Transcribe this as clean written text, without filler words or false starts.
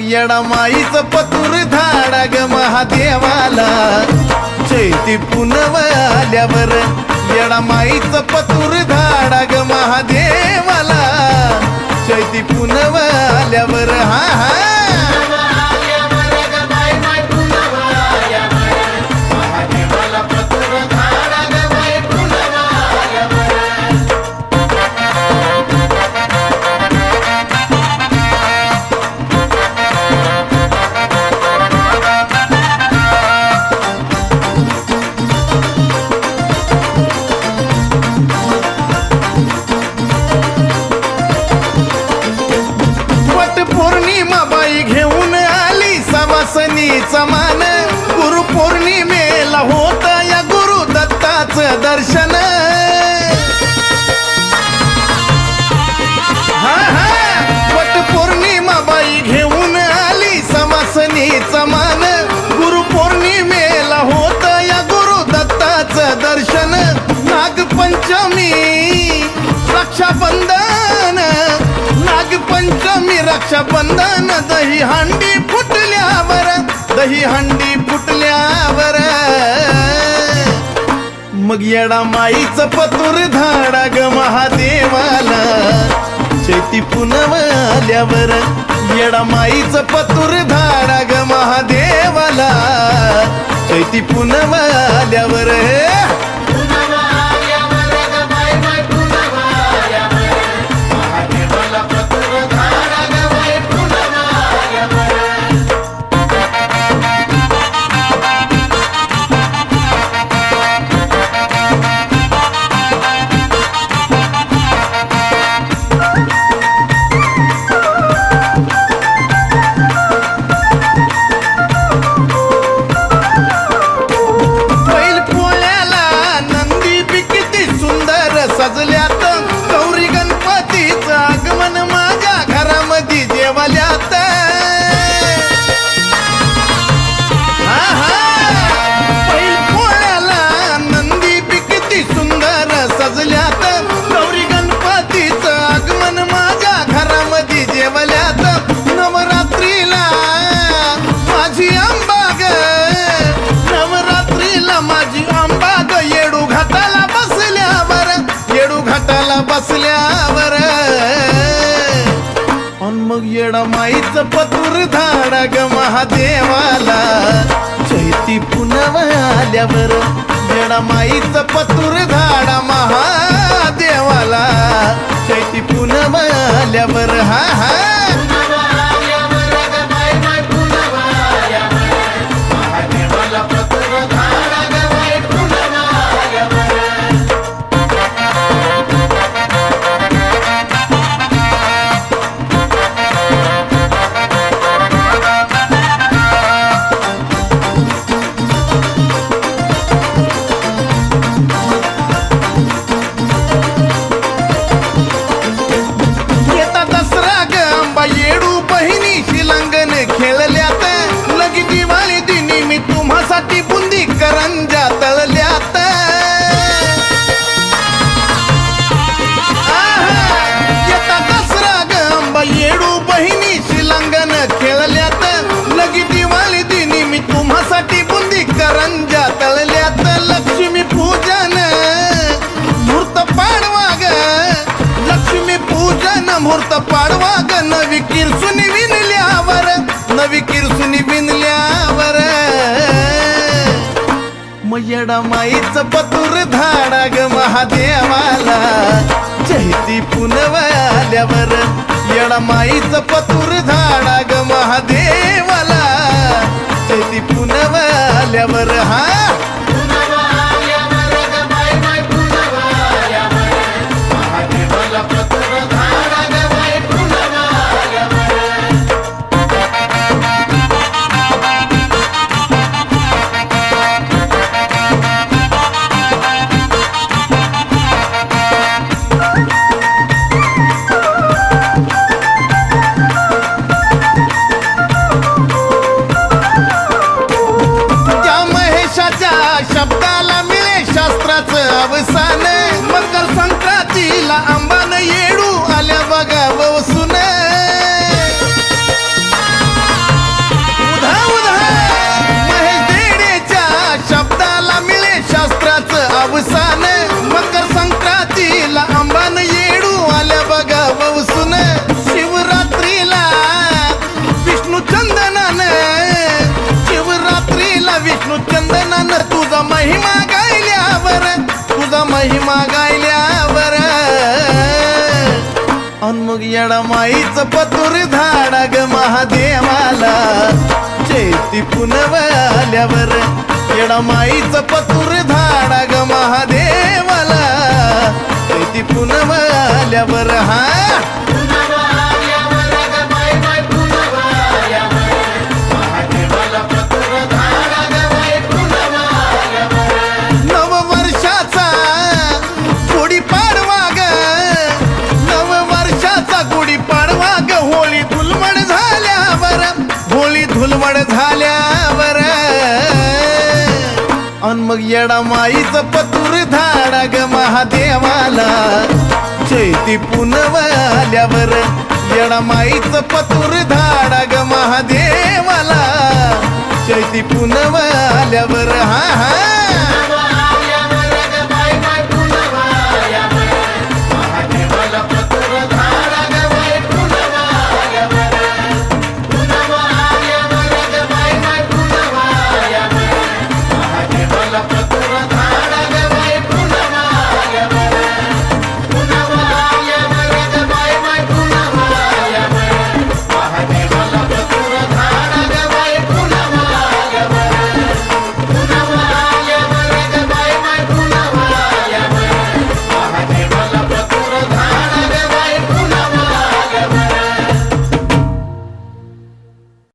येडा माईचं पतूर धाडा ग महादेवाला चैती पुनव आल्यावर येडा माईचं पतूर धाडा ग महादेवाला चैती पुनव आल्यावर हा हा समान गुरु पौर्णिमेला होत या गुरु दत्ताचं दर्शन हा हा वट पौर्णिमा बाई घेऊन आली समासनीचा मान गुरु पौर्णिमेला होत या गुरु दत्ताचं दर्शन नागपंचमी रक्षाबंधन नागपंचमी रक्षाबंधन दही हंडी फुटल्यावर दही हंडी फुटल्यावर मग येडा माईचं पतूर धाडा ग महादेवाला चैती पुनव आल्यावर येडा माईचं पतूर धाडा ग महादेवाला चैती पुनव आल्यावर सजल्यात गौरी गणपतीचं आगमन माझ्या घरामध्ये जेवल्यात हा हा बैल पोळ्याला नंदी बी किती सुंदर सजल्यात गौरी गणपतीचं आगमन माझ्या घरामध्ये जेवल्यात नवरात्रीला माझी अंबा ग नवरात्रीला माझी अंबा ग येडू घाटाला बसल्यावर मग येडा माईचं पतूर धाडा ग महादेवाला चैती पुनव आल्यावर येडा माईचं पतूर धाडा महादेवाला चैती पुनव आल्यावर हा हा खेळल्यात लगी दिवाळी दिनी मी तुम्हासाठी बुंदी करंजा तळल्यात येता दसरा गंबा येडू बहिणी शिलंगन खेळल्यात लगी दिवाळी दिनी मी तुम्हासाठी बुंदी करंजा तळल्यात लक्ष्मी पूजन मुहूर्त पाडवा ग लक्ष्मी पूजन मुहूर्त पाडवा ग नवी किरसुनी विणल्यावर नवी किरसुनी विणल्यावर मग येडा माईचं पतूर धाडा ग महादेवाला चैती पुनव आल्यावर येडा माईचं पतूर धाडा ग महादेवाला चैती पुनव आल्यावर हा शब्दाला मिळे शास्त्राचं अवसान मकर संक्रांतीला आंबान येडू आल्या बघा वसून महिमा गायल्यावर अन मग येडामाईच पतुर धाडा ग महादेवाला चैती पुनव आल्यावर येडामाईच पतुर धाडा ग महादेवाला चैती पुनव आल्यावर हा धुलवड झाल्यावर अन मग येडामाईच पतुर धाडा ग महादेवाला चैती पुनव आल्यावर येडामाईच पतुर धाडा ग महादेवाला चैती पुनव आल्यावर हा हा